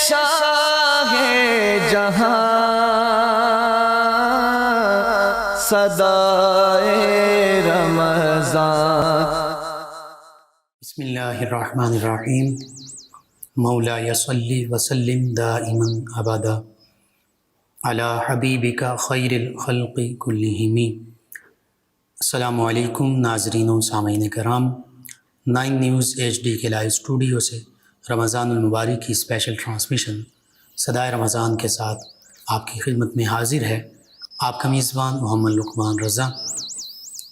شاہ جہاں صدائے رمضان۔ بسم اللہ الرحمن الرحیم۔ مولا صلی وسلم دائما ابدا علی حبیبک خیر الخلق کلہم۔ السلام علیکم ناظرین و سامعین کرام، 9 نیوز HD کے لائیو اسٹوڈیو سے رمضان المبارک کی اسپیشل ٹرانسمیشن صدائے رمضان کے ساتھ آپ کی خدمت میں حاضر ہے آپ کا میزبان محمد لقمان رضا۔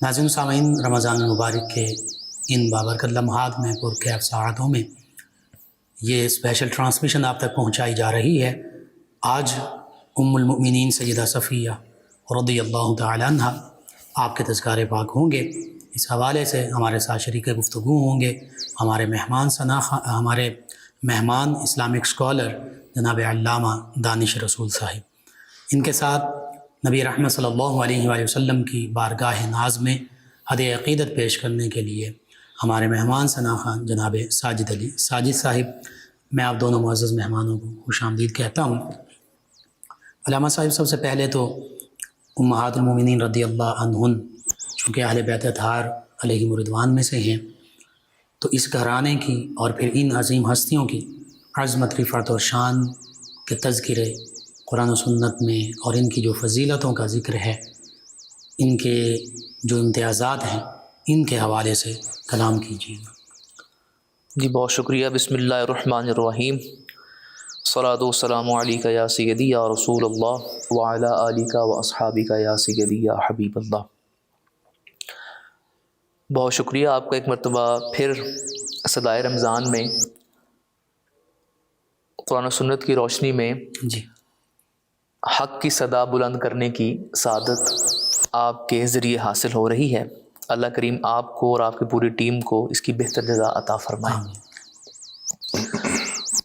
ناظرین و سامعین، رمضان المبارک کے ان بابرکت لمحات میں پرکیف ساعتوں میں یہ اسپیشل ٹرانسمیشن آپ تک پہنچائی جا رہی ہے۔ آج ام المؤمنین سیدہ صفیہ رضی اللہ تعالی عنہ آپ کے تذکار پاک ہوں گے۔ اس حوالے سے ہمارے ساتھ شریک گفتگو ہوں گے ہمارے مہمان اسلامک اسکالر جناب علامہ دانش رسول صاحب۔ ان کے ساتھ نبی رحمت صلی اللہ علیہ وآلہ وسلم کی بارگاہ ناز میں ہدیہ عقیدت پیش کرنے کے لیے ہمارے مہمان ثناخوان جناب ساجد صاحب، میں آپ دونوں معزز مہمانوں کو خوش آمدید کہتا ہوں۔ علامہ صاحب، سب سے پہلے تو امہات المومنین رضی اللہ عنہن چونکہ اہل بیت اطہار علیہم الرضوان میں سے ہیں، تو اس گھرانے کی اور پھر ان عظیم ہستیوں کی عظمت، رفعت اور شان کے تذکرے قرآن و سنت میں اور ان کی جو فضیلتوں کا ذکر ہے، ان کے جو امتیازات ہیں، ان کے حوالے سے کلام کیجیے۔ جی بہت شکریہ۔ بسم اللہ الرحمن الرحیم۔ الصلاۃ والسلام علیک یا سیدی یا رسول اللہ وعلی آلک و اصحابک یا سیدی یا حبیب اللہ۔ بہت شکریہ آپ کا ایک مرتبہ پھر صدائے رمضان میں قرآن و سنت کی روشنی میں جی، حق کی صدا بلند کرنے کی سعادت آپ کے ذریعے حاصل ہو رہی ہے۔ اللہ کریم آپ کو اور آپ کی پوری ٹیم کو اس کی بہتر جزا عطا فرمائے۔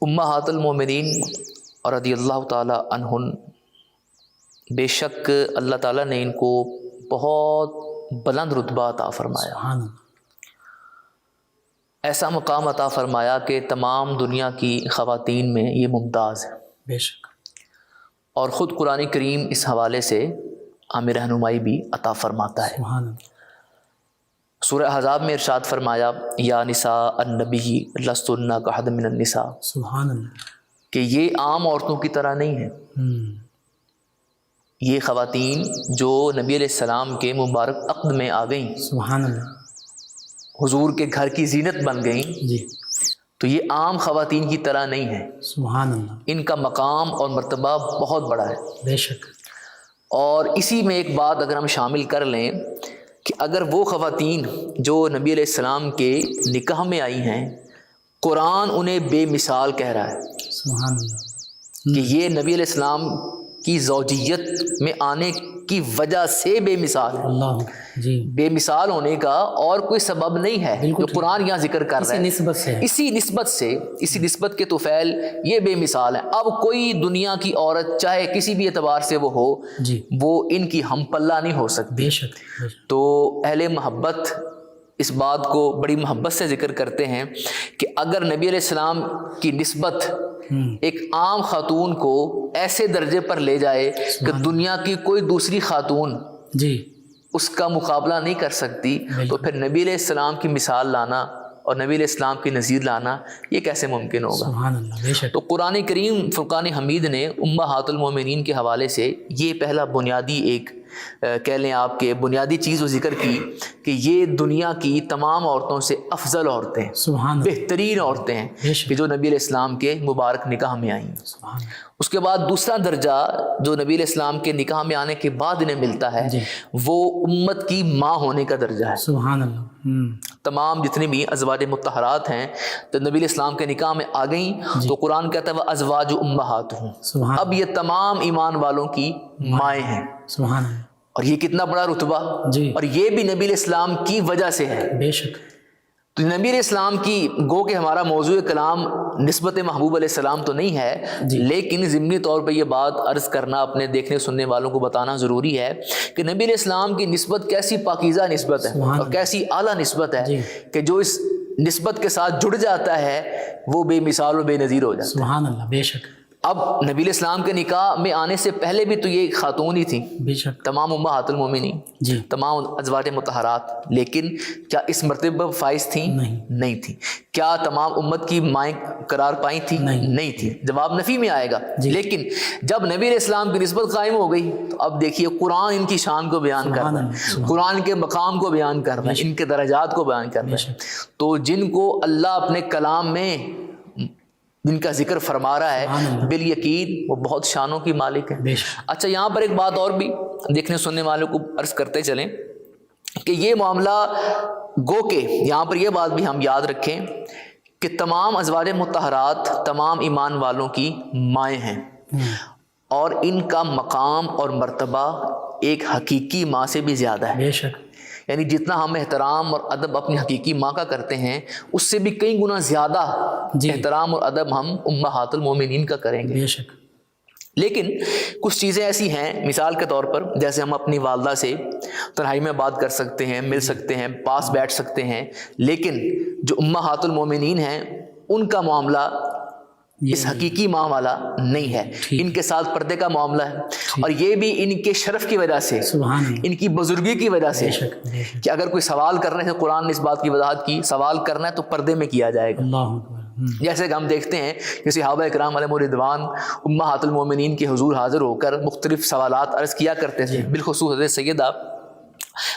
امہات المومنین رضی اللہ تعالی عنہن، بے شک اللہ تعالیٰ نے ان کو بہت بلند رتبہ عطا فرمایا، ایسا مقام عطا فرمایا کہ تمام دنیا کی خواتین میں یہ ممتاز ہے بے شک، اور خود قرآن کریم اس حوالے سے ہمیں رہنمائی بھی عطا فرماتا ہے۔ سبحان اللہ۔ سورہ احزاب میں ارشاد فرمایا، یا نساء النبی لستن کاحد من النساء، سبحان اللہ، کہ یہ عام عورتوں کی طرح نہیں ہے۔ یہ خواتین جو نبی علیہ السلام کے مبارک عقد میں آ گئیں، سبحان اللہ، حضور کے گھر کی زینت بن گئیں، جی، تو یہ عام خواتین کی طرح نہیں ہے۔ سبحان اللہ، ان کا مقام اور مرتبہ بہت بڑا ہے۔ بے شک، اور اسی میں ایک بات اگر ہم شامل کر لیں کہ اگر وہ خواتین جو نبی علیہ السلام کے نکاح میں آئی ہیں، قرآن انہیں بے مثال کہہ رہا ہے سبحان اللہ، کہ یہ نبی علیہ السلام کی زوجیت میں آنے کی وجہ سے بے مثال ہے۔ اللہ، جی، بے مثال ہونے کا اور کوئی سبب نہیں ہے بالکل جو قرآن یہاں ذکر کر رہا ہے، اسی نسبت سے ہے۔ اسی نسبت کے طفیل یہ بے مثال ہے۔ اب کوئی دنیا کی عورت چاہے کسی بھی اعتبار سے وہ ہو، جی، وہ ان کی ہم پلہ نہیں ہو سکتی۔ بے شک، بے شک، تو اہل محبت اس بات کو بڑی محبت سے ذکر کرتے ہیں کہ اگر نبی علیہ السلام کی نسبت ایک عام خاتون کو ایسے درجے پر لے جائے کہ دنیا کی کوئی دوسری خاتون جی، اس کا مقابلہ نہیں کر سکتی، تو پھر نبی علیہ السلام کی مثال لانا اور نبی علیہ السلام کی نظیر لانا یہ کیسے ممکن ہوگا؟ سبحان اللہ، بے شک، تو قرآن کریم فرقان حمید نے امہات المومنین کے حوالے سے یہ پہلا بنیادی ایک کہہ لیں آپ کے بنیادی چیز وہ ذکر کی کہ یہ دنیا کی تمام عورتوں سے افضل عورتیں ہیں، سبحان اللہ، بہترین عورتیں ہیں بے شک، کہ جو نبی علیہ السلام کے مبارک نکاح میں آئیں۔ سبحان اللہ، اس کے بعد دوسرا درجہ جو نبی علیہ السلام کے نکاح میں آنے کے بعد انہیں ملتا ہے جی، وہ امت کی ماں ہونے کا درجہ ہے۔ سبحان اللہ، تمام جتنی بھی ازواج مطہرات ہیں تو نبی علیہ السلام کے نکاح میں آ گئیں تو قرآن کہتا ہے وہ ازواج امہاتہم، سبحان، اب یہ تمام ایمان والوں کی مائیں ہیں، سبحان اللہ، اور یہ کتنا بڑا رتبہ، جی، اور یہ بھی نبی علیہ السلام کی وجہ سے ہے۔ بے شک، تو نبی علیہ السلام کی گو کہ ہمارا موضوع کلام نسبت محبوب علیہ السلام تو نہیں ہے، لیکن ضمنی طور پہ یہ بات عرض کرنا اپنے دیکھنے سننے والوں کو بتانا ضروری ہے کہ نبی علیہ السلام کی نسبت کیسی پاکیزہ نسبت ہے اور کیسی اعلیٰ نسبت ہے کہ جو اس نسبت کے ساتھ جڑ جاتا ہے وہ بے مثال و بے نظیر ہو جاتا ہے. سبحان اللہ. بے شک. اب نبی علیہ السلام کے نکاح میں آنے سے پہلے بھی تو یہ خاتون ہی تھیں, بے شک. تمام امہات المومنین, جی. تمام ازواج مطہرات, لیکن کیا اس مرتبہ پر فائز تھیں؟ نہیں تھیں. کیا تمام امت کی مائیں قرار پائیں تھیں؟ نہیں تھیں. جواب نفی میں آئے گا. لیکن جب نبی علیہ السلام کی نسبت قائم ہو گئی تو اب دیکھیے قرآن ان کی شان کو بیان کر رہا ہے, قرآن کے مقام کو بیان کر رہا ہے, ان کے درجات کو بیان کر رہا ہے. تو جن کو اللہ اپنے کلام میں جن کا ذکر فرما رہا ہے بالیقین وہ بہت شانوں کی مالک ہے. اچھا, یہاں پر ایک بات اور بھی دیکھنے سننے والوں کو عرض کرتے چلیں کہ یہ معاملہ گو کہ یہاں پر یہ بات بھی ہم یاد رکھیں کہ تمام ازواج مطہرات تمام ایمان والوں کی مائیں ہیں, اور ان کا مقام اور مرتبہ ایک حقیقی ماں سے بھی زیادہ ہے. بے شک. یعنی جتنا ہم احترام اور ادب اپنی حقیقی ماں کا کرتے ہیں اس سے بھی کئی گنا زیادہ احترام اور ادب ہم امہات المومنین کا کریں گے. بے شک. لیکن کچھ چیزیں ایسی ہیں مثال کے طور پر جیسے ہم اپنی والدہ سے تنہائی میں بات کر سکتے ہیں, مل سکتے ہیں, پاس بیٹھ سکتے ہیں, لیکن جو امہات المومنین ہیں ان کا معاملہ اس حقیقی ماں والا نہیں ہے. ان کے ساتھ پردے کا معاملہ ہے, اور یہ بھی ان کے شرف کی وجہ سے, ان کی بزرگی کی وجہ سے کہ اگر کوئی سوال کرنے سے قرآن نے اس بات کی وضاحت کی سوال کرنا ہے تو پردے میں کیا جائے گا. جیسے کہ ہم دیکھتے ہیں کہ صحابہ اکرام علیہم رضوان امہات المومنین کے حضور حاضر ہو کر مختلف سوالات عرض کیا کرتے تھے. بالخصوص حضرت سیدہ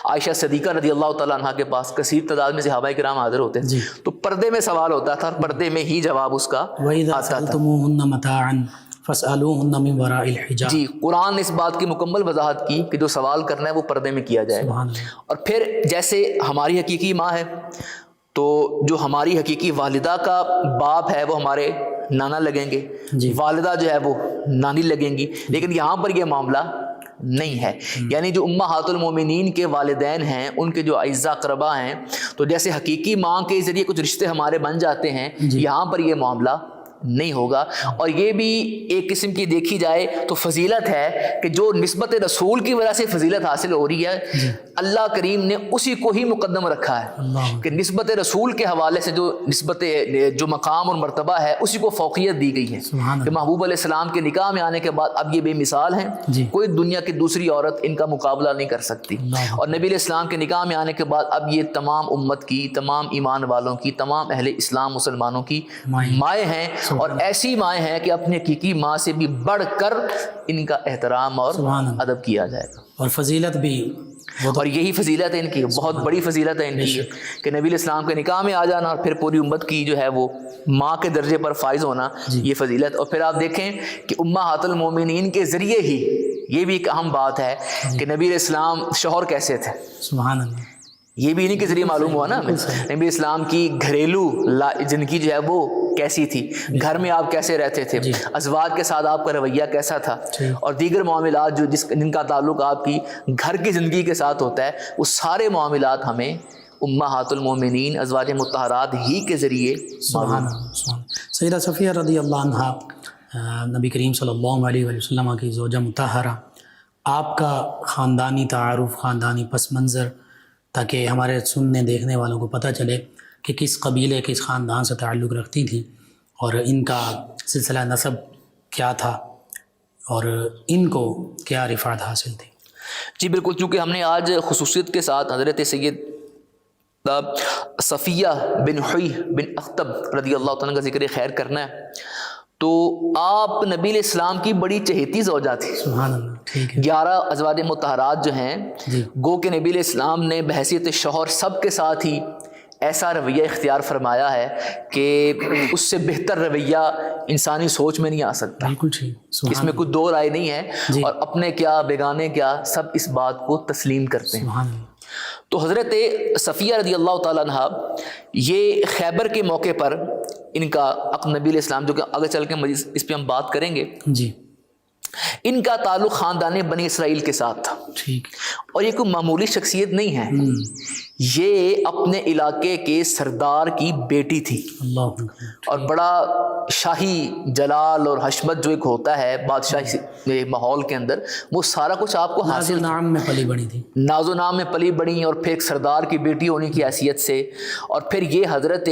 عائشہ صدیقہ رضی اللہ تعالیٰ عنہ کے پاس کثیر تعداد میں صحابہ کرام حاضر ہوتے تھے, تو پردے میں سوال ہوتا تھا اور پردے میں ہی جواب اس کا آتا تھا. فَاسْأَلُوهُنَّ مِنْ وَرَاءِ الْحِجَابِ. جی, قرآن نے اس بات کی مکمل وضاحت کی کہ جو سوال کرنا ہے وہ پردے میں کیا جائے. اور پھر جیسے ہماری حقیقی ماں ہے تو جو ہماری حقیقی والدہ کا باپ ہے وہ ہمارے نانا لگیں گے, والدہ جو ہے وہ نانی لگیں گی. لیکن یہاں پر یہ معاملہ نہیں ہے. یعنی جو امہات المومنین کے والدین ہیں ان کے جو اعزاء اقربا ہیں تو جیسے حقیقی ماں کے ذریعے کچھ رشتے ہمارے بن جاتے ہیں, یہاں پر یہ معاملہ نہیں ہوگا. اور یہ بھی ایک قسم کی دیکھی جائے تو فضیلت ہے کہ جو نسبت رسول کی وجہ سے فضیلت حاصل ہو رہی ہے اللہ کریم نے اسی کو ہی مقدم رکھا ہے کہ نسبت رسول کے حوالے سے جو مقام اور مرتبہ ہے اسی کو فوقیت دی گئی ہے کہ محبوب علیہ السلام کے نکاح میں آنے کے بعد اب یہ بے مثال ہیں, کوئی دنیا کی دوسری عورت ان کا مقابلہ نہیں کر سکتی. اور نبی علیہ السلام کے نکاح میں آنے کے بعد اب یہ تمام امت کی, تمام ایمان والوں کی, تمام اہل اسلام مسلمانوں کی مائیں ہیں, اور ایسی مائیں ہیں کہ اپنی حقیقی ماں سے بھی بڑھ کر ان کا احترام اور ادب کیا جائے گا. اور فضیلت بھی, اور یہی فضیلت ہے ان کی, بہت بڑی فضیلت ہے ان کی کہ نبی علیہ السلام کے نکاح میں آ جانا اور پھر پوری امت کی جو ہے وہ ماں کے درجے پر فائز ہونا, یہ فضیلت. اور پھر آپ دیکھیں کہ امہات المومنین کے ذریعے ہی یہ بھی ایک اہم بات ہے کہ نبی علیہ السلام شوہر کیسے تھے, سبحان اللہ, یہ بھی انہیں کے ذریعے معلوم ہوا نا. نبی اسلام کی گھریلو زندگی جو ہے وہ کیسی تھی, گھر میں آپ کیسے رہتے تھے, ازواج کے ساتھ آپ کا رویہ کیسا تھا, اور دیگر معاملات جن کا تعلق آپ کی گھر کی زندگی کے ساتھ ہوتا ہے, وہ سارے معاملات ہمیں امہات المومنین ازواج مطہرات ہی کے ذریعے. سبحان اللہ. سیدہ صفیہ رضی اللہ عنہا نبی کریم صلی اللہ علیہ وسلم کی زوجہ مطہرہ, آپ کا خاندانی تعارف, خاندانی پس منظر, تاکہ ہمارے سننے دیکھنے والوں کو پتہ چلے کہ کس قبیلے کس خاندان سے تعلق رکھتی تھیں اور ان کا سلسلہ نسب کیا تھا اور ان کو کیا رفعت حاصل تھی. جی بالکل, چونکہ ہم نے آج خصوصیت کے ساتھ حضرت سید صفیہ بن حی بن اخطب رضی اللہ تعالیٰ کا ذکر خیر کرنا ہے, تو آپ نبی علیہ السلام کی بڑی چہیتی زوجہ تھی. سبحان اللہ. ٹھیک ہے. 11 ازواج مطہرات جو ہیں گو کہ نبی علیہ السلام نے بحیثیت شوہر سب کے ساتھ ہی ایسا رویہ اختیار فرمایا ہے کہ اس سے بہتر رویہ انسانی سوچ میں نہیں آ سکتا. بالکل ٹھیک, اس میں کوئی دو رائے نہیں ہے, اور اپنے کیا بیگانے کیا سب اس بات کو تسلیم کرتے ہیں. سبحان اللہ. تو حضرت صفیہ رضی اللہ تعالیٰ عنہ یہ خیبر کے موقع پر ان کا نبی علیہ السلام, جو کہ آگے چل کے اس پہ ہم بات کریں گے, جی ان کا تعلق خاندان بنی اسرائیل کے ساتھ تھا، ٹھیک، اور یہ کوئی معمولی شخصیت نہیں ہے، یہ اپنے علاقے کے سردار کی بیٹی تھی، اللہ، اور بڑا شاہی جلال اور حشمت جو ایک ہوتا ہے بادشاہی ماحول کے اندر، وہ سارا کچھ آپ کو ناز و حاصل، نعم میں پلی بڑی تھی، ناز و نام میں پلی بڑی، اور پھر ایک سردار کی بیٹی ہونے کی حیثیت سے، اور پھر یہ حضرت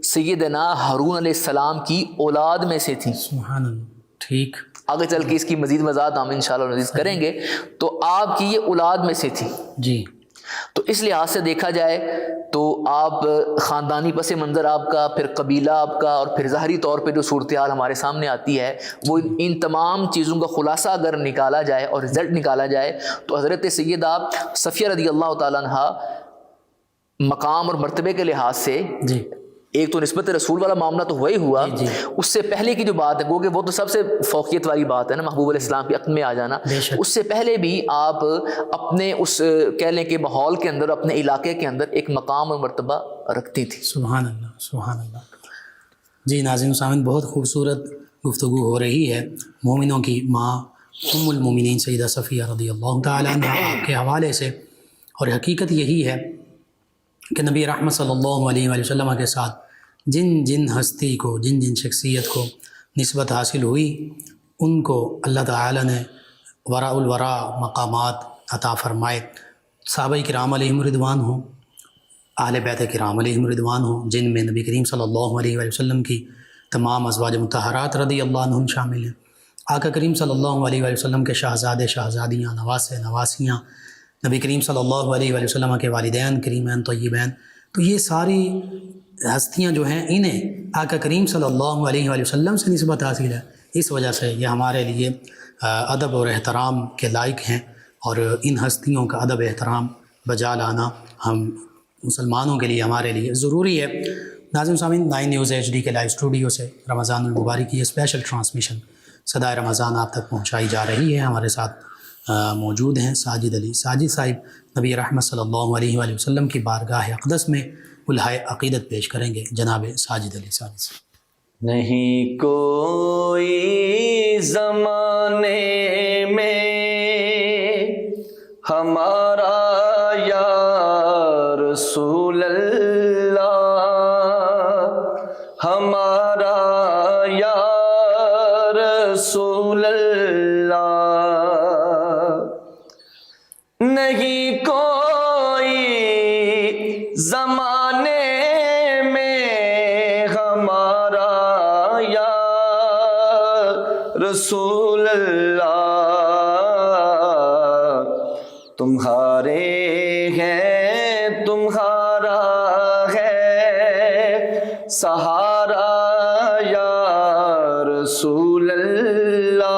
سیدنا ہارون علیہ السلام کی اولاد میں سے تھی۔ سبحان اللہ، ٹھیک، آگے چل کے اس کی مزید وضاحت ہم انشاءاللہ نزید کریں گے، تو آپ کی یہ اولاد میں سے تھی۔ جی، تو اس لحاظ سے دیکھا جائے تو آپ خاندانی پس منظر آپ کا، پھر قبیلہ آپ کا، اور پھر ظاہری طور پہ جو صورتحال ہمارے سامنے آتی ہے، وہ ان تمام چیزوں کا خلاصہ اگر نکالا جائے اور رزلٹ نکالا جائے تو حضرت سیدہ صفیہ رضی اللہ تعالیٰ عنہا مقام اور مرتبے کے لحاظ سے، جی، ایک تو نسبت رسول والا معاملہ تو وہی ہوا، جی، اس سے پہلے کی جو بات ہے گو کہ وہ تو سب سے فوقیت والی بات ہے نا، محبوب علیہ السلام کے عقد میں آ جانا، بے شک، اس سے پہلے بھی آپ اپنے اس کہہ لیں کہ ماحول کے اندر، اپنے علاقے کے اندر ایک مقام اور مرتبہ رکھتی تھی۔ سبحان اللہ، سبحان اللہ۔ جی ناظرین و سامعین، بہت خوبصورت گفتگو ہو رہی ہے مومنوں کی ماں ام المومنین سیدہ صفیہ رضی اللہ تعالیٰ عنہ آپ کے حوالے سے، اور حقیقت یہی ہے کہ نبی رحمت صلی اللہ علیہ وآلہ وسلم کے ساتھ جن جن ہستی کو، جن جن شخصیت کو نسبت حاصل ہوئی، ان کو اللہ تعالیٰ نے وراء الورا مقامات عطا فرمائے۔ صحابہ کرام علیہم رضوان ہوں، اہل بیت کرام علیہم رضوان ہوں، جن میں نبی کریم صلی اللہ علیہ وآلہ وسلم کی تمام ازواج مطہرات رضی اللہ عنہم شامل ہیں، آقا کریم صلی اللہ علیہ وآلہ وسلم کے شہزادے، شہزادیاں، نواسے، نواسیاں، نبی کریم صلی اللہ علیہ وآلہ وسلم کے والدین کریمین طیبین، تو یہ ساری ہستیاں جو ہیں انہیں آقا کریم صلی اللہ علیہ وآلہ وسلم سے نسبت حاصل ہے، اس وجہ سے یہ ہمارے لیے ادب اور احترام کے لائق ہیں، اور ان ہستیوں کا ادب احترام بجا لانا ہم مسلمانوں کے لیے، ہمارے لیے ضروری ہے۔ ناظرین سامعین، 9 نیوز HD کے لائیو اسٹوڈیو سے رمضان المبارک کی یہ اسپیشل ٹرانسمیشن صدائے رمضان آپ تک پہنچائی جا رہی ہے۔ ہمارے ساتھ موجود ہیں ساجد علی ساجد صاحب، نبی رحمت صلی اللہ علیہ وآلہ وسلم کی بارگاہ اقدس میں الہائے عقیدت پیش کریں گے۔ جناب ساجد علی ساجد صاحب۔ نہیں کوئی زمانے میں ہمارا یا رسول اللہ، ہمارا یا رسول اللہ، نہیں کوئی زمانے میں ہمارا یا رسول اللہ، تمہارے ہیں تمہارا ہے سہارا یا رسول اللہ،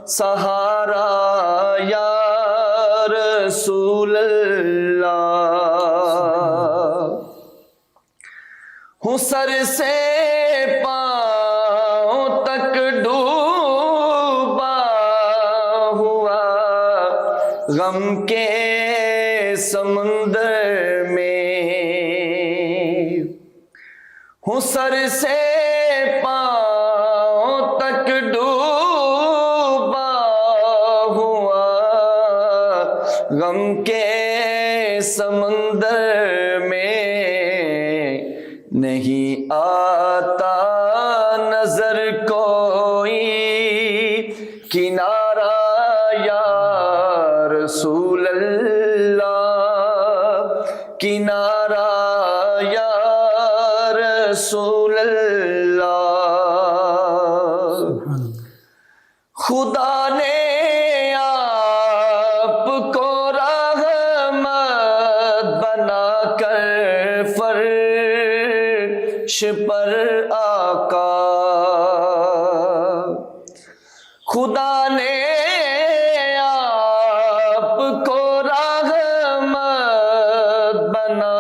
سہارا یا رسول اللہ، ہوں سر سے پاؤں تک ڈوبا ہوا غم کے سمندر میں، ہوں سر سے پاؤں تک ڈوبا ہوا غم کے سمندر میں، نہیں آتا نظر کوئی کنارہ یا رسول اللہ، کنارہ یا رسول اللہ، خدا نے آپ کو رحمت بنا کر فرش پر آقا، خدا نے آپ کو رحمت بنا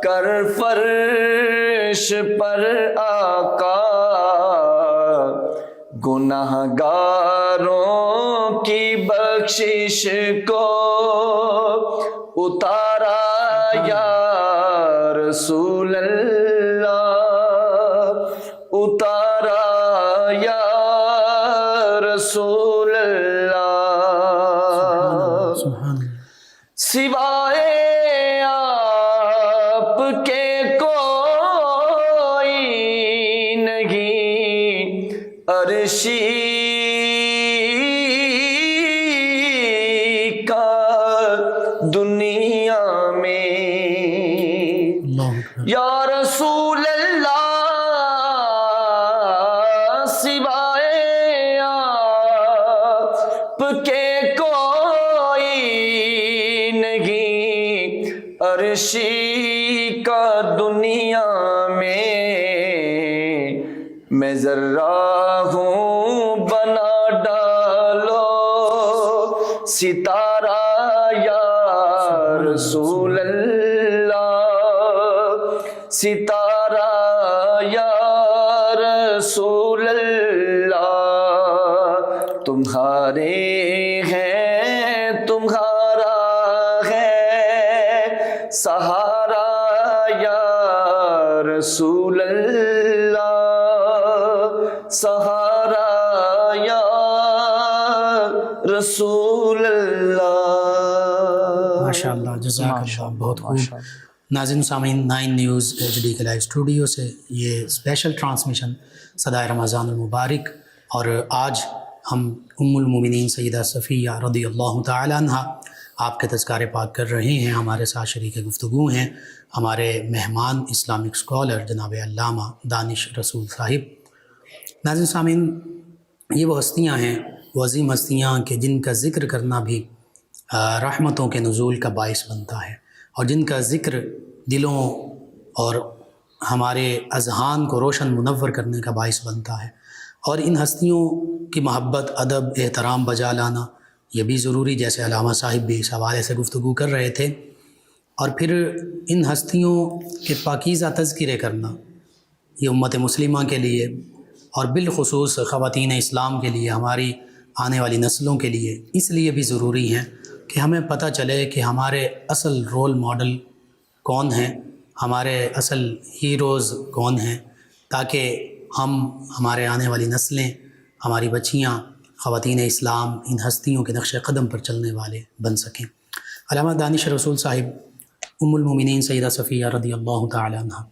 کر فرش پر آقا، گناہ گاروں کی بخشش کو اتارا یا رسول اللہ، اتارا یا سوائے آپ کے کوئی نہیں عرشی کا دنیا میں یا رسول اللہ سوائے آپ کے کوئی نہیں عرشی کا دنیا میں ذرہ ہوں بنا ڈالو ستارہ یا رسول اللہ ستارہ یا رسول اللہ تمہارے ہیں تمہارا ہے سہارا یا رسول اللہ سہارا یا رسول اللہ. ماشاء اللہ جزاک اللہ بہت خوب. ناظرین سامعین 9 نیوز HD کے لائیو اسٹوڈیو سے یہ اسپیشل ٹرانسمیشن صدائے رمضان المبارک، اور آج ہم ام المومنین سیدہ صفیہ رضی اللہ تعالی عنہ آپ کے تذکار پاک کر رہے ہیں. ہمارے ساتھ شریک گفتگو ہیں ہمارے مہمان اسلامک اسکالر جناب علامہ دانش رسول صاحب. ناظرین سامعین یہ وہ ہستیاں ہیں، وہ عظیم ہستیاں کہ جن کا ذکر کرنا بھی رحمتوں کے نزول کا باعث بنتا ہے، اور جن کا ذکر دلوں اور ہمارے اذہان کو روشن منور کرنے کا باعث بنتا ہے. اور ان ہستیوں کی محبت، ادب، احترام بجا لانا یہ بھی ضروری، جیسے علامہ صاحب بھی اس حوالے سے گفتگو کر رہے تھے. اور پھر ان ہستیوں کے پاکیزہ تذکرے کرنا یہ امت مسلمہ کے لیے اور بالخصوص خواتین اسلام کے لیے، ہماری آنے والی نسلوں کے لیے اس لیے بھی ضروری ہیں کہ ہمیں پتہ چلے کہ ہمارے اصل رول ماڈل کون ہیں، ہمارے اصل ہیروز کون ہیں، تاکہ ہم، ہمارے آنے والی نسلیں، ہماری بچیاں خواتین اسلام ان ہستیوں کے نقش قدم پر چلنے والے بن سکیں. علامہ دانش رسول صاحب، ام المومنین سیدہ صفیہ رضی اللہ تعالی عنہ،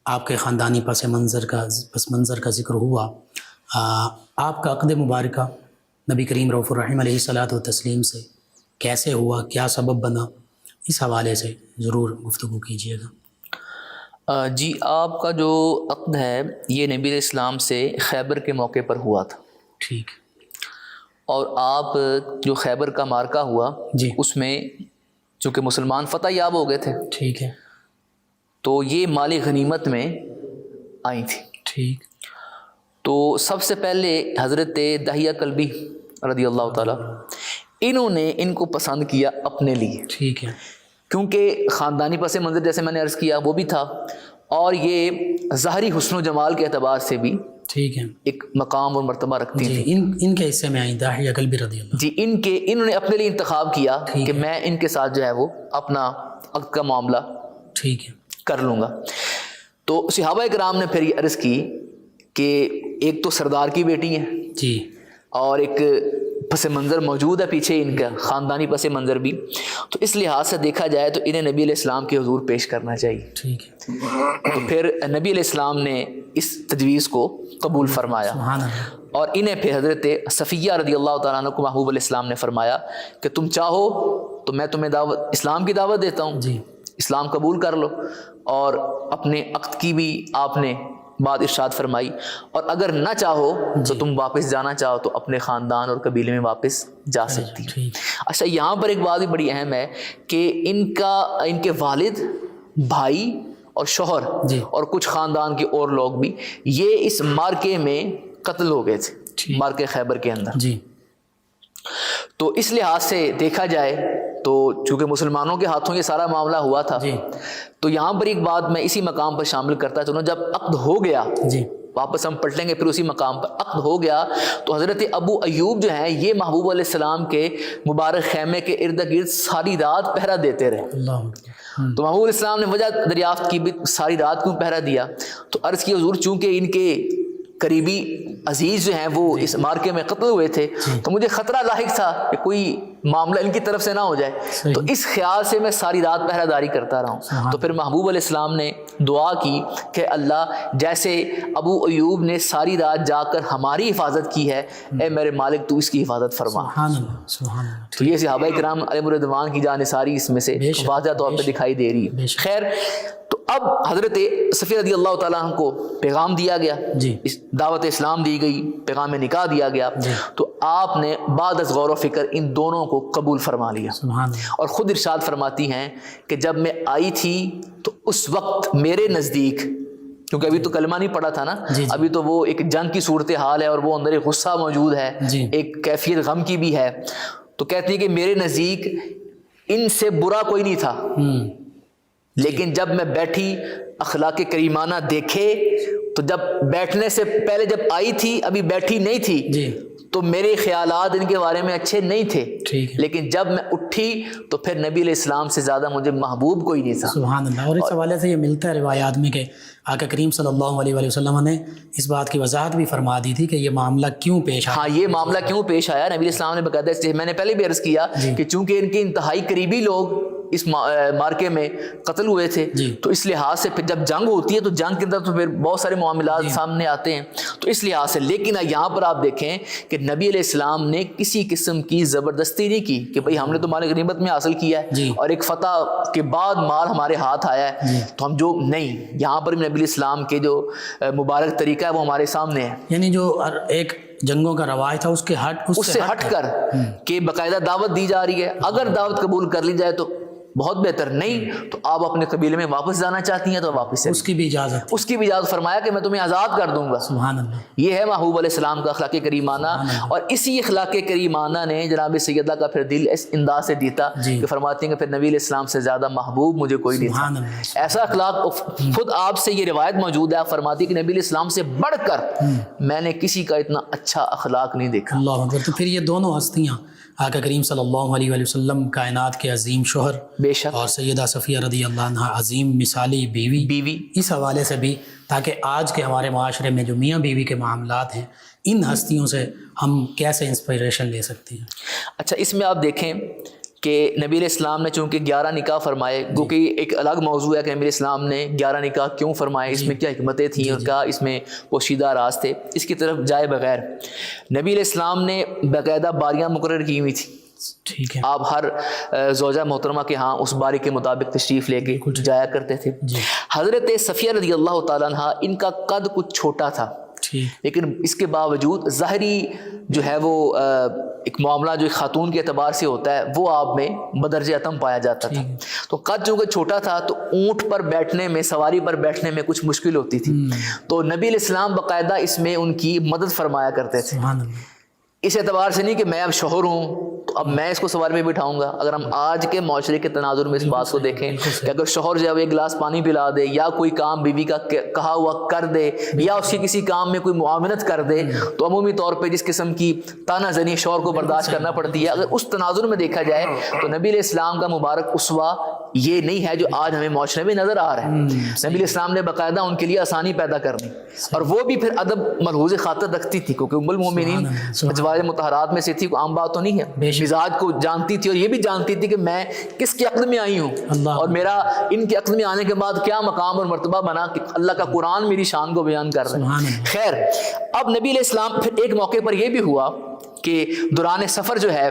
آپ کے خاندانی پس منظر کا ذکر ہوا. آپ کا عقد مبارکہ نبی کریم رؤوف الرحیم علیہ الصلاۃ والتسلیم سے کیسے ہوا، کیا سبب بنا، اس حوالے سے ضرور گفتگو کیجیے گا. جی، آپ کا جو عقد ہے یہ نبی علیہ السلام سے خیبر کے موقع پر ہوا تھا. ٹھیک. اور آپ جو خیبر کا مارکہ ہوا جی، اس میں چونکہ مسلمان فتح یاب ہو گئے تھے، ٹھیک ہے، تو یہ مال غنیمت میں آئی تھی. ٹھیک. تو سب سے پہلے حضرت دحیہ کلبی رضی اللہ تعالیٰ انہوں نے ان کو پسند کیا اپنے لیے. ٹھیک ہے. کیونکہ خاندانی پس منظر جیسے میں نے عرض کیا وہ بھی تھا، اور یہ ظاہری حسن و جمال کے اعتبار سے بھی ٹھیک ہے، ایک مقام اور مرتبہ رکھتی جی. تھی. ان کے حصے میں آئی داحیہ کلبی رضی اللہ. جی، انہوں نے اپنے لیے انتخاب کیا کہ میں ان کے ساتھ جو ہے وہ اپنا عقد کا معاملہ ٹھیک ہے کر لوں گا. تو صحابہ کرام نے پھر یہ عرض کی کہ ایک تو سردار کی بیٹی ہیں جی، اور ایک پس منظر موجود ہے پیچھے، ان کا خاندانی پس منظر بھی، تو اس لحاظ سے دیکھا جائے تو انہیں نبی علیہ السلام کے حضور پیش کرنا چاہیے. ٹھیک ہے. تو پھر نبی علیہ السلام نے اس تجویز کو قبول فرمایا، سبحان اللہ. اور انہیں پھر حضرت صفیہ رضی اللہ تعالیٰ عنہ کو محبوب علیہ السلام نے فرمایا کہ تم چاہو تو میں تمہیں اسلام کی دعوت دیتا ہوں، جی، اسلام قبول کر لو. اور اپنے عقد کی بھی آپ نے بات ارشاد فرمائی، اور اگر نہ چاہو تو تم واپس جانا چاہو تو اپنے خاندان اور قبیلے میں واپس جا سکتی ہو. اچھا، یہاں پر ایک بات بھی بڑی اہم ہے کہ ان کے والد، بھائی اور شوہر اور کچھ خاندان کے اور لوگ بھی یہ اس مارکے میں قتل ہو گئے تھے، مارکے خیبر کے اندر. جی. تو اس لحاظ سے دیکھا جائے تو چونکہ مسلمانوں کے ہاتھوں یہ سارا معاملہ ہوا تھا، تو یہاں پر ایک بات میں اسی مقام پر شامل کرتا چلوں. جب عقد ہو گیا، واپس ہم پلٹ لیں گے پھر اسی مقام پر، عقد ہو گیا تو حضرت ابو ایوب جو ہیں یہ محبوب علیہ السلام کے مبارک خیمے کے ارد گرد ساری رات پہرا دیتے رہے. تو محبوب علیہ السلام نے وجہ دریافت کی بھی ساری رات کیوں پہرا دیا، تو عرض کی حضور چونکہ ان کے قریبی عزیز جو ہیں وہ اس مارکے میں قتل ہوئے تھے، تو مجھے خطرہ لاحق تھا کہ کوئی معاملہ ان کی طرف سے نہ ہو جائے، تو اس خیال سے میں ساری رات پہرہ داری کرتا رہا ہوں۔ تو پھر محبوب علیہ السلام نے دعا کی کہ اللہ جیسے ابو ایوب نے ساری رات جا کر ہماری حفاظت کی ہے، اے میرے مالک تو اس کی حفاظت فرما۔ سبحان اللہ، سبحان اللہ۔ تو یہ صحابہ کرام علیہم الرضوان کی جانثاری اس میں سے واضح طور پہ دکھائی دے رہی ہے۔ خیر، تو اب حضرت صفیہ رضی اللہ تعالیٰ عنہ کو پیغام دیا گیا، دعوت اسلام دی گئی، پیغام نکاح دیا گیا، تو آپ نے بعد از غور و فکر ان دونوں کو قبول فرما لیا، اور خود ارشاد فرماتی ہیں کہ جب میں آئی تھی تو اس وقت میرے نزدیک، کیونکہ ابھی تو کلمہ نہیں پڑا تھا نا، ابھی تو وہ ایک جنگ کی صورتحال ہے اور وہ اندر ایک غصہ موجود ہے، ایک کیفیت غم کی بھی ہے، تو کہتی ہے کہ میرے نزدیک ان سے برا کوئی نہیں تھا، لیکن جب میں بیٹھی اخلاق کریمانہ دیکھے تو جب بیٹھنے سے پہلے جب آئی تھی ابھی بیٹھی نہیں تھی تو میرے خیالات ان کے بارے میں اچھے نہیں تھے، لیکن جب میں اٹھی تو پھر نبی علیہ السلام سے زیادہ مجھے محبوب کوئی نہیں تھا۔ سبحان اللہ۔ اور اس حوالے سے یہ ملتا ہے روایات میں کہ آقا کریم صلی اللہ علیہ وآلہ وسلم نے اس بات کی وضاحت بھی فرما دی تھی کہ یہ معاملہ کیوں پیش آیا۔ ہاں، یہ معاملہ کیوں پیش آیا، نبی علیہ السلام نے باقاعدہ، میں نے پہلے بھی عرض کیا کہ چونکہ ان کے انتہائی قریبی لوگ اس مارکے میں قتل ہوئے تھے، تو اس لحاظ سے پھر جب جنگ ہوتی ہے تو جنگ کے اندر تو پھر بہت سارے معاملات سامنے آتے ہیں، تو اس لحاظ سے۔ لیکن یہاں پر آپ دیکھیں کہ نبی علیہ السلام نے کسی قسم کی زبردستی نہیں کی کہ بھئی ہم نے تو مال غنیمت میں حاصل کیا ہے اور ایک فتح کے بعد مال ہمارے ہاتھ آیا ہے تو ہم جو نہیں، یہاں پر بھی نبی علیہ السلام کے جو مبارک طریقہ ہے وہ ہمارے سامنے ہے، یعنی جو ایک جنگوں کا رواج تھا اس سے ہٹ کر کہ باقاعدہ دعوت دی جا رہی ہے، اگر دعوت قبول کر لی جائے تو بہت بہتر، نہیں تو آپ اپنے قبیلے میں واپس جانا چاہتی ہیں تو واپس سے، اس کی بھی اجازت فرمایا کہ میں تمہیں آزاد کر دوں گا۔ سبحان اللہ۔ یہ ہے محبوب علیہ السلام کا اخلاق کریمانہ، اور اسی اخلاق کریمانہ نے جناب سیدہ کا پھر دل اس انداز سے دیتا کہ فرماتی ہیں کہ پھر نبی علیہ السلام سے زیادہ محبوب مجھے کوئی نہیں تھا۔ ایسا اخلاق خود آپ سے یہ روایت موجود ہے، آپ فرماتی کہ نبی علیہ السلام سے بڑھ کر میں نے کسی کا اتنا اچھا اخلاق نہیں دیکھا۔ اللہ اکبر۔ تو پھر یہ دونوں ہستیاں آقا کریم صلی اللہ علیہ وآلہ وسلم کائنات کے عظیم شوہر بے شک، اور سیدہ صفیہ رضی اللہ عنہ عظیم مثالی بیوی، اس حوالے سے بھی تاکہ آج کے ہمارے معاشرے میں جو میاں بیوی کے معاملات ہیں ان ہستیوں سے ہم کیسے انسپائریشن لے سکتے ہیں۔ اچھا، اس میں آپ دیکھیں کہ نبی علیہ السلام نے چونکہ 11 نکاح فرمائے، کیونکہ ایک الگ موضوع ہے کہ نبی علیہ السلام نے 11 نکاح کیوں فرمائے، اس میں کیا حکمتیں تھیں اور کیا اس میں پوشیدہ راز تھے، اس کی طرف جائے بغیر نبی علیہ السلام نے باقاعدہ باریاں مقرر کی ہوئی تھیں۔ ٹھیک ہے، آپ ہر زوجہ محترمہ کے ہاں اس باری کے مطابق تشریف لے کے جایا کرتے تھے۔ حضرت صفیہ رضی اللہ تعالیٰ عنہ ان کا قد کچھ چھوٹا تھا، لیکن اس کے باوجود ظاہری جو ہے وہ ایک معاملہ جو خاتون کے اعتبار سے ہوتا ہے وہ آپ میں بدرجہ اتم پایا جاتا تھا، تو قد چونکہ چھوٹا تھا تو اونٹ پر بیٹھنے میں، سواری پر بیٹھنے میں کچھ مشکل ہوتی تھی، تو نبی علیہ السلام باقاعدہ اس میں ان کی مدد فرمایا کرتے تھے۔ اس اعتبار سے نہیں کہ میں اب شوہر ہوں تو اب میں اس کو سواری میں بٹھاؤں گا۔ اگر ہم آج کے معاشرے کے تناظر میں اس بات کو دیکھیں کہ اگر شوہر جو ہے ایک گلاس پانی پلا دے یا کوئی کام بیوی کا کہا ہوا کر دے یا اس کی کسی کام میں کوئی معاونت کر دے تو عمومی طور پہ جس قسم کی تانا زنی شوہر کو برداشت کرنا پڑتی ہے، اگر اس تناظر میں دیکھا جائے تو نبی علیہ السلام کا مبارک اسوہ یہ نہیں ہے جو آج ہمیں معاشرے میں نظر آ رہا ہے۔ نبی علیہ السلام نے باقاعدہ ان کے لیے آسانی پیدا کرنی، اور وہ بھی پھر ادب ملحوظ خاطر رکھتی تھی، کیونکہ ام المومنین ازواج مطہرات میں سے تھی، عام بات تو نہیں ہے، مزاج کو جانتی تھی اور یہ بھی جانتی تھی کہ میں کس کے عقد میں آئی ہوں اور میرا ان کے عقد میں آنے کے بعد کیا مقام اور مرتبہ بنا کہ اللہ کا قرآن میری شان کو بیان کر رہا ہے۔ خیر، اب نبی علیہ السلام پھر ایک موقع پر یہ بھی ہوا کہ دوران سفر جو ہے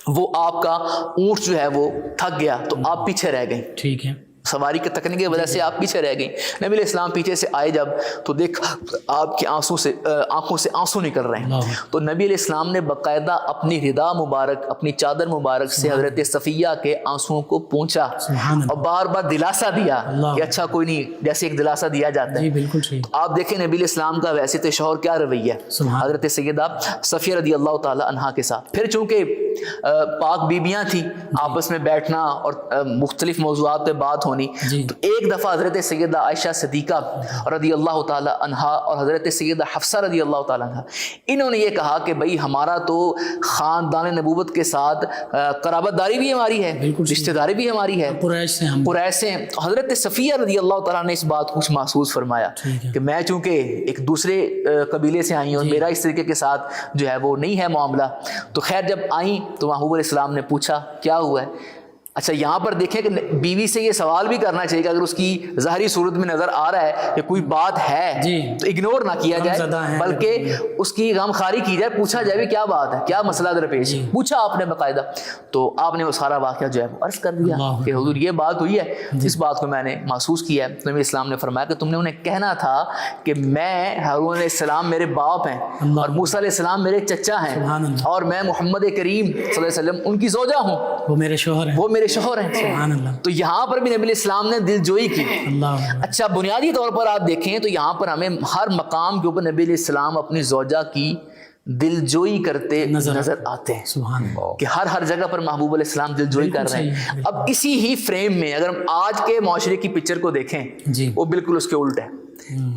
وہ آپ کا اونٹ جو ہے وہ تھک گیا تو آپ پیچھے رہ گئیں۔ ٹھیک ہے، سواری کے تکنے کی وجہ سے آپ پیچھے رہ گئیں۔ نبی علیہ السلام پیچھے سے آئے جب تو دیکھا آپ کی آنکھوں سے آنسو نکل رہے ہیں، تو نبی علیہ السلام نے باقاعدہ اپنی ردا مبارک، اپنی چادر مبارک سے حضرت صفیہ کے آنسوؤں کو پونچھا اور بار بار دلاسا دیا کہ اچھا کوئی نہیں، جیسے ایک دلاسا دیا جاتا ہے۔ بالکل ٹھیک۔ آپ دیکھیں نبی علیہ السلام کا ویسے تو شوہر کیا رویہ حضرت سیدہ صفیہ رضی اللہ تعالی عنہا کے ساتھ۔ پھر چونکہ پاک بیبیاں تھیں، آپس میں بیٹھنا اور مختلف موضوعات پہ بات ہونی. تو ایک دفعہ حضرت سیدہ عائشہ صدیقہ رضی اللہ تعالی عنہا اور حضرت سیدہ حفصہ رضی اللہ تعالی عنہا انہوں نے یہ کہا کہ بھائی ہمارا تو خاندان نبوت کے ساتھ قرابت داری بھی ہماری ہے، رشتہ داری بھی ہماری ہے، قریش سے ہیں. حضرت صفیہ رضی اللہ تعالیٰ نے اس بات کو محسوس فرمایا کہ میں چونکہ ایک دوسرے قبیلے سے آئی ہوں، میرا اس طریقے کے ساتھ جو ہے وہ نہیں ہے معاملہ. تو خیر جب آئیں تو محبوب علیہ السلام نے پوچھا کیا ہوا ہے. اچھا یہاں پر دیکھیں کہ بیوی سے یہ سوال بھی کرنا چاہیے کہ اگر اس کی ظاہری صورت میں نظر آ رہا ہے کہ کوئی بات ہے تو اگنور نہ کیا جائے، بلکہ اس کی غم خاری کی جائے، پوچھا جائے بھی کیا بات ہے، کیا مسئلہ درپیش ہے. پوچھا آپ نے باقاعدہ، تو آپ نے وہ سارا واقعہ جو ہے وہ عرض کر دیا کہ حضور یہ بات ہوئی ہے، اس بات کو میں نے محسوس کیا ہے. نبی اسلام نے فرمایا کہ تم نے انہیں کہنا تھا کہ میں ہارون علیہ السلام میرے باپ ہیں اور موسیٰ علیہ السلام میرے چچا ہیں اور میں محمد کریم صلی اللہ علیہ وسلم ان کی زوجہ ہوں، وہ میرے شوہر ہیں. تو یہاں پر بھی نبی علیہ السلام نے دل جوئی کی. اچھا بنیادی طور پر آپ دیکھیں تو یہاں پر ہمیں ہر مقام کے اوپر نبی علیہ السلام اپنی زوجہ کی دل جوئی کرتے نظر آتے ہیں کہ ہر جگہ پر محبوب علیہ السلام دل جوئی کر رہے ہیں. اب اسی ہی فریم میں اگر ہم آج کے معاشرے کی پکچر کو دیکھیں وہ بالکل اس کے الٹ ہے.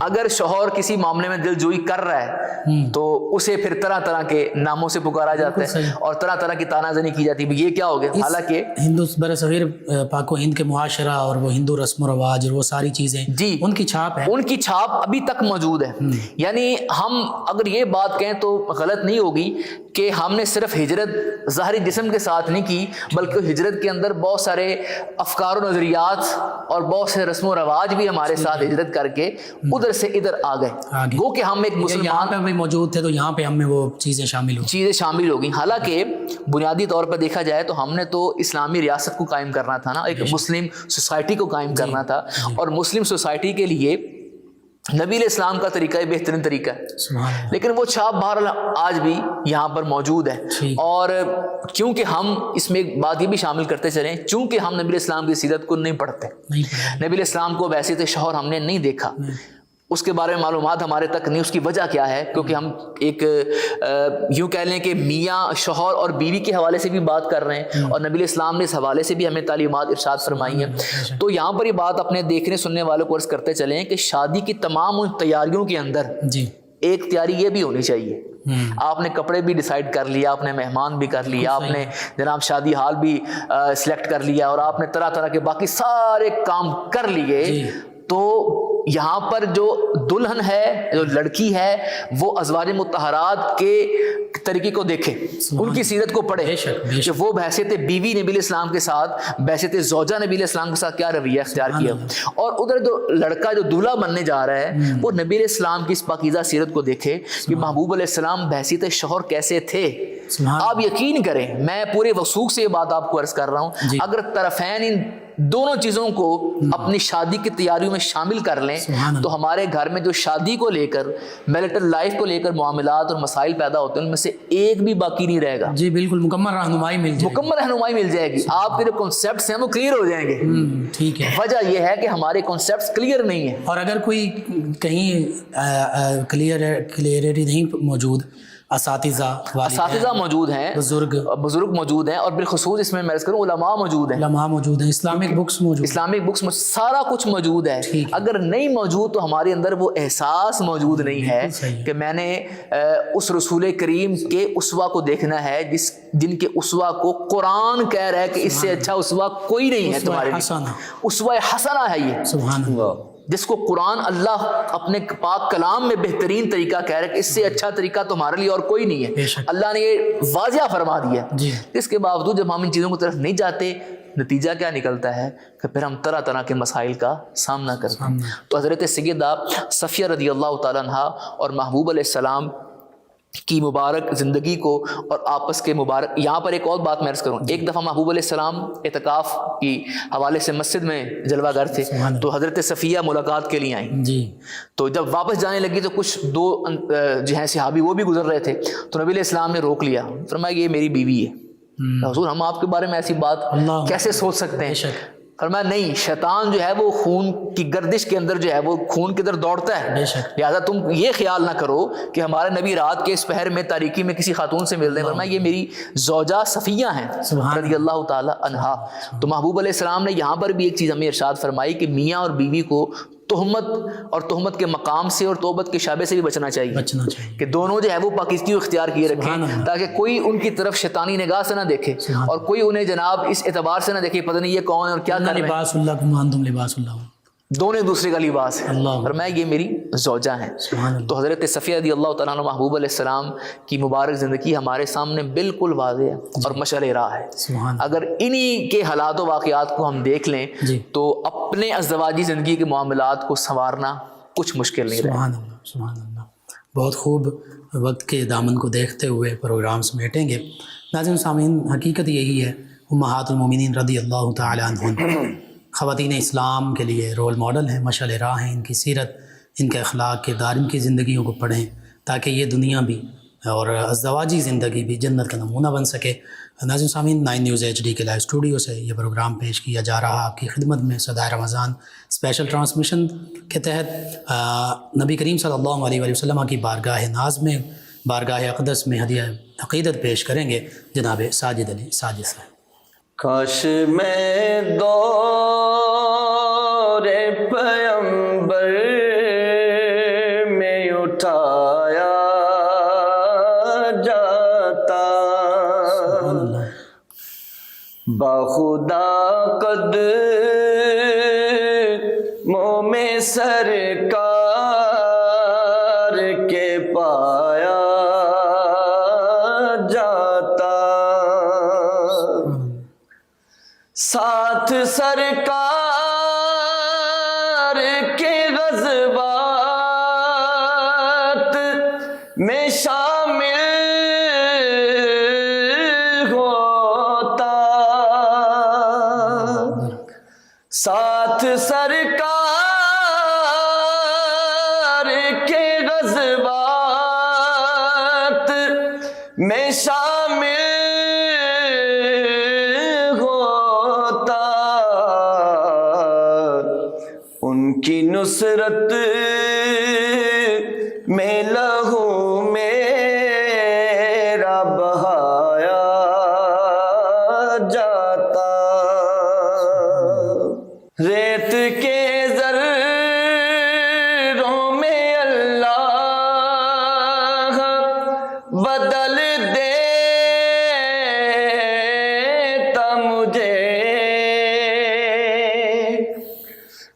اگر شوہر کسی معاملے میں دل جوئی کر رہا ہے تو اسے پھر طرح طرح کے ناموں سے پکارا جاتا ہے اور طرح طرح کی تانا زنی کی جاتی ہے یہ کیا ہو گیا. حالانکہ ہندو برصغیر پاک و ہند کے معاشرہ اور وہ ہندو رسم و رواج اور وہ ساری چیزیں جی ان کی چھاپ ہے، ان کی چھاپ ابھی تک موجود ہے. یعنی ہم اگر یہ بات کہیں تو غلط نہیں ہوگی کہ ہم نے صرف ہجرت ظاہری جسم کے ساتھ نہیں کی، بلکہ ہجرت کے اندر بہت سارے افکار و نظریات اور بہت سے رسم و رواج بھی ہمارے ساتھ ہجرت کر کے ادھر سے ادھر آ گئے. گو کہ ہم ایک مسلمان پہ بھی موجود تھے تو یہاں پہ ہم میں وہ چیزیں شامل ہو گئی. حالانکہ بنیادی طور پر دیکھا جائے تو ہم نے تو اسلامی ریاست کو قائم کرنا تھا نا، ایک مسلم سوسائٹی کو قائم کرنا تھا، اور مسلم سوسائٹی کے لیے نبی علیہ السلام کا طریقہ بہترین طریقہ ہے. لیکن وہ چھاپ بہرحال آج بھی یہاں پر موجود ہے. اور کیونکہ ہم اس میں ایک بات یہ بھی شامل کرتے چلیں، چونکہ ہم نبی علیہ السلام کی سیرت کو نہیں پڑھتے، نبی علیہ السلام کو ویسے تو شوہر ہم نے نہیں دیکھا، اس کے بارے میں معلومات ہمارے تک نہیں. اس کی وجہ کیا ہے؟ کیونکہ ہم ایک یوں کہہ لیں کہ میاں شوہر اور بیوی کے حوالے سے بھی بات کر رہے ہیں، اور نبی علیہ السلام نے اس حوالے سے بھی ہمیں تعلیمات ارشاد فرمائی ہیں. تو یہاں پر یہ بات اپنے دیکھنے سننے والوں کو عرض کرتے چلیں کہ شادی کی تمام ان تیاریوں کے اندر ایک تیاری یہ بھی ہونی چاہیے. آپ نے کپڑے بھی ڈیسائیڈ کر لیا، آپ نے مہمان بھی کر لیا، آپ نے جناب شادی ہال بھی سلیکٹ کر لیا، اور آپ نے طرح طرح کے باقی سارے کام کر لیے. تو یہاں پر جو دلہن ہے، جو لڑکی ہے، وہ ازواج مطہرات کے طریقے کو دیکھے، ان کی سیرت کو پڑھے کہ وہ بحیثیت بیوی نبی علیہ السلام کے ساتھ، بحیثیت زوجہ نبی علیہ السلام کے ساتھ کیا رویہ اختیار کیا. اور ادھر جو لڑکا جو دولہا بننے جا رہا ہے وہ نبی علیہ السلام کی اس پاکیزہ سیرت کو دیکھے کہ محبوب علیہ السلام بحیثیت شوہر کیسے تھے. آپ یقین کریں، میں پورے وثوق سے یہ بات آپ کو عرض کر رہا ہوں، اگر طرفین ان دونوں چیزوں کو اپنی شادی کی تیاریوں میں شامل کر لیں تو ہمارے گھر میں جو شادی کو لے کر، میریٹل لائف کو لے کر معاملات اور مسائل پیدا ہوتے ہیں ان میں سے ایک بھی باقی نہیں رہے گا. جی بالکل، مکمل رہنمائی مل جائے گی. آپ کے جو کنسیپٹس ہیں وہ کلیئر ہو جائیں گے. ٹھیک ہے. وجہ یہ ہے کہ ہمارے کنسیپٹس کلیئر نہیں ہیں، اور اگر کوئی کہیں کلیئرٹی نہیں موجود، اساتذہ موجود ہیں، بزرگ موجود ہیں، اور بالخصوص اس میں میں عرض کروں علماء موجود ہیں، اسلامک بکس اسلامی بکس موجود ہیں. اگر نہیں موجود تو ہمارے اندر وہ احساس موجود نہیں ہے کہ میں نے اس رسول کریم کے اسوہ کو دیکھنا ہے جن کے اسوہ کو قرآن کہہ رہا ہے کہ اس سے اچھا اسوہ کوئی نہیں ہے تمہارے لیے. اسوہ حسنہ ہے یہ، سبحان اللہ، جس کو قرآن اللہ اپنے پاک کلام میں بہترین طریقہ کہہ رہا ہے کہ اس سے اچھا طریقہ تمہارے لیے اور کوئی نہیں ہے. اللہ نے یہ واضح فرما دیا. اس کے باوجود جب ہم ان چیزوں کی طرف نہیں جاتے، نتیجہ کیا نکلتا ہے کہ پھر ہم طرح طرح کے مسائل کا سامنا کرتے ہیں. تو حضرت سیدہ صفیہ رضی اللہ تعالیٰ عنہا اور محبوب علیہ السلام کی مبارک زندگی کو اور آپس کے مبارک، یہاں پر ایک اور بات میں عرض کروں. ایک دفعہ محبوب علیہ السلام اعتکاف کی حوالے سے مسجد میں جلوہ گر تھے، تو حضرت صفیہ ملاقات کے لیے آئیں. تو جب واپس جانے لگی تو کچھ دو جو ہیں صحابی وہ بھی گزر رہے تھے، تو نبی علیہ السلام نے روک لیا، فرمایا یہ میری بیوی ہے. حضور ہم آپ کے بارے میں ایسی بات کیسے سوچ سکتے ہیں؟ فرمایا نہیں، شیطان جو ہے وہ خون کی گردش کے اندر جو ہے وہ خون کی طرف دوڑتا ہے، بے شک۔ لہٰذا تم یہ خیال نہ کرو کہ ہمارے نبی رات کے اس پہر میں تاریکی میں کسی خاتون سے مل رہے ہیں۔ فرمایا یہ میری زوجہ صفیہ ہیں رضی اللہ تعالی عنہا۔ تو محبوب علیہ السلام نے یہاں پر بھی ایک چیز ہمیں ارشاد فرمائی کہ میاں اور بیوی کو تہمت اور تہمت کے مقام سے اور توبت کے شعبے سے بھی بچنا چاہیے، کہ دونوں جو ہے وہ پاکیزگی اختیار کیے رکھیں تاکہ کوئی ان کی طرف شیطانی نگاہ سے نہ دیکھے اور کوئی انہیں جناب اس اعتبار سے نہ دیکھے پتہ نہیں یہ کون ہے اور کیا کر رہے ہیں۔ لباس اللہ وانتم لباس اللہ، دونوں ایک دوسرے کا لباس ہے۔ فرمایا یہ میری زوجہ ہیں۔ تو حضرت صفیہ رضی اللہ تعالیٰ عنہ محبوب علیہ السلام کی مبارک زندگی ہمارے سامنے بالکل واضح ہے اور مشعل راہ ہے۔ اگر انہی کے حالات و واقعات کو ہم دیکھ لیں تو اپنے ازدواجی زندگی کے معاملات کو سنوارنا کچھ مشکل نہیں رہے۔ سبحان اللہ، سبحان اللہ۔ بہت خوب، وقت کے دامن کو دیکھتے ہوئے پروگرام سمیٹیں گے۔ ناظرین سامعین، حقیقت یہی ہے، امہات المومنین رضی اللہ تعالی عنہن خواتین اسلام کے لیے رول ماڈل ہیں، مشعل راہ ہیں۔ ان کی سیرت، ان کے اخلاق، کردار، ان کی زندگیوں کو پڑھیں تاکہ یہ دنیا بھی اور ازدواجی زندگی بھی جنت کا نمونہ بن سکے۔ ناظرین سامعین، 9 نیوز HD کے لائیو اسٹوڈیو سے یہ پروگرام پیش کیا جا رہا آپ کی خدمت میں صدائے رمضان اسپیشل ٹرانسمیشن کے تحت نبی کریم صلی اللہ علیہ وسلم کی بارگاہ ناز میں، بارگاہ اقدس میں ہدیہ عقیدت پیش کریں گے جناب ساجد علی ساجد صاحب۔ کاش میں دور پیمبر میں اٹھایا جاتا، باخدا قدموں میں سرکار کے پایا جاتا، ساتھ سرکار کے غزوات میں شامل ہوتا، ساتھ سرکار کے غزوات میں شامل کی نصرت میں لہو میرا بہایا جاتا، ریت کے ذروں میں اللہ بدل دیتا مجھے،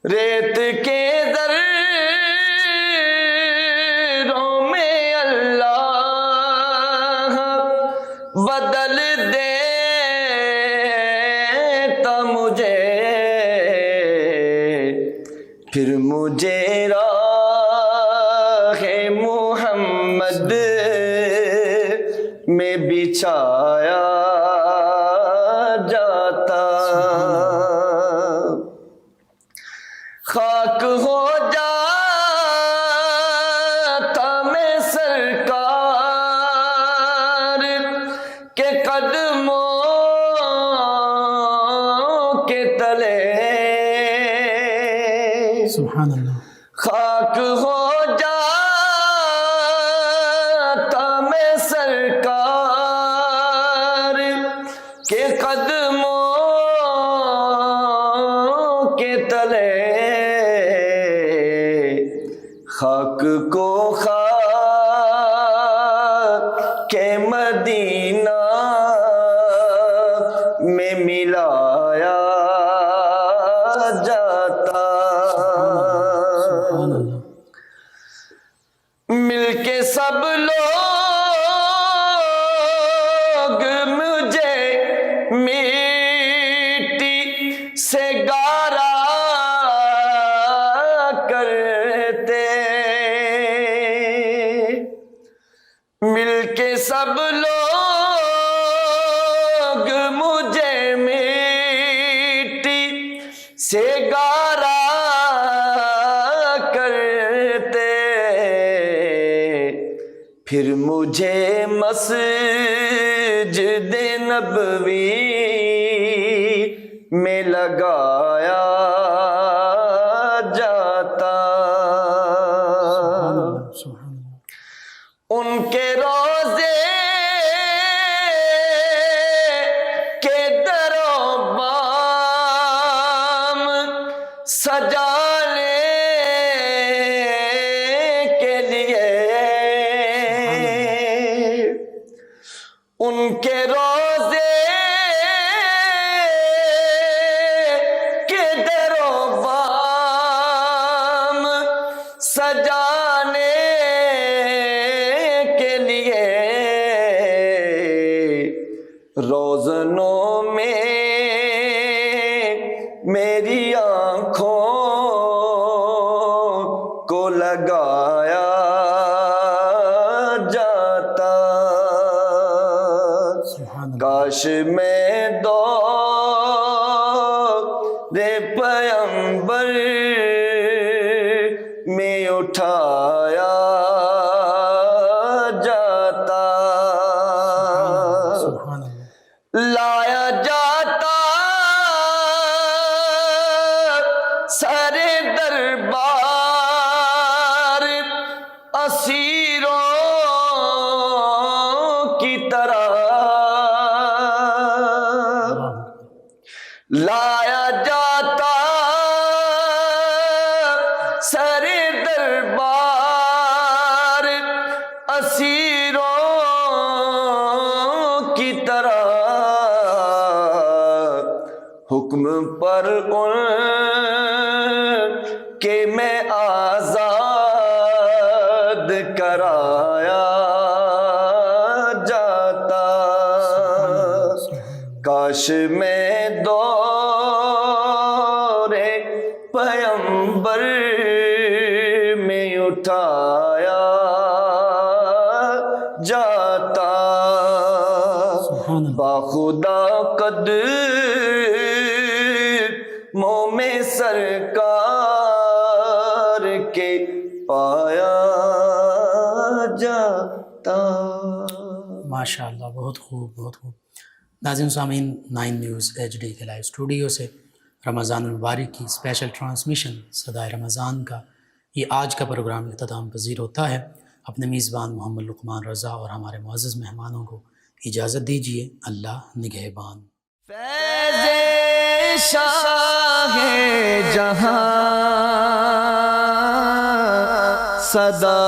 ریت کے ذروں میں اللہ بدل دیتا مجھے، پھر مجھے راہ محمد میں بچھایا جاتا، خاک ہو جاتا میں سرکار کے قدموں کے تلے، سبحان اللہ، خاک ہو جاتا میں سرکار کے قدموں کے تلے، خاک کو خاک کے مدینہ میں ملایا جاتا، مل کے سب لوگ مجھے مٹی سے گارا کرتے، مل کے سب لوگ مجھے مٹی سے گارا کرتے، پھر مجھے مسجد نبوی میں لگایا جاتا، سبحان اللہ، ان کے روزے کے در و بام سجانے کے لیے، ان کے روزے کے در و بام سجانے کے لیے، روزنوں میں میری آنکھوں کو لگایا جاتا، سبحان اللہ، کاش میں دور پیمبر میں اٹھایا جاتا، سبحان اللہ، لایا جاتا سارے دربار اسیروں کی طرح، لایا جاتا سارے دربار اسیروں کی طرح، حکم پر ان کے میں آزاد کرایا جاتا، کاش میں دور پیمبر میں اٹھایا جاتا، سبحان اللہ، باخدا قدموں میں سرکار کے پایا جاتا۔ ماشاء اللہ، بہت خوب، بہت خوب۔ ناظرین سامعین، 9 نیوز HD کے لائیو اسٹوڈیو سے رمضان المبارک کی اسپیشل ٹرانسمیشن صدائے رمضان کا یہ آج کا پروگرام اختتام پذیر ہوتا ہے۔ اپنے میزبان محمد لقمان رضا اور ہمارے معزز مہمانوں کو اجازت دیجیے، اللہ نگہبان۔ فیض شاہ جہاں صدا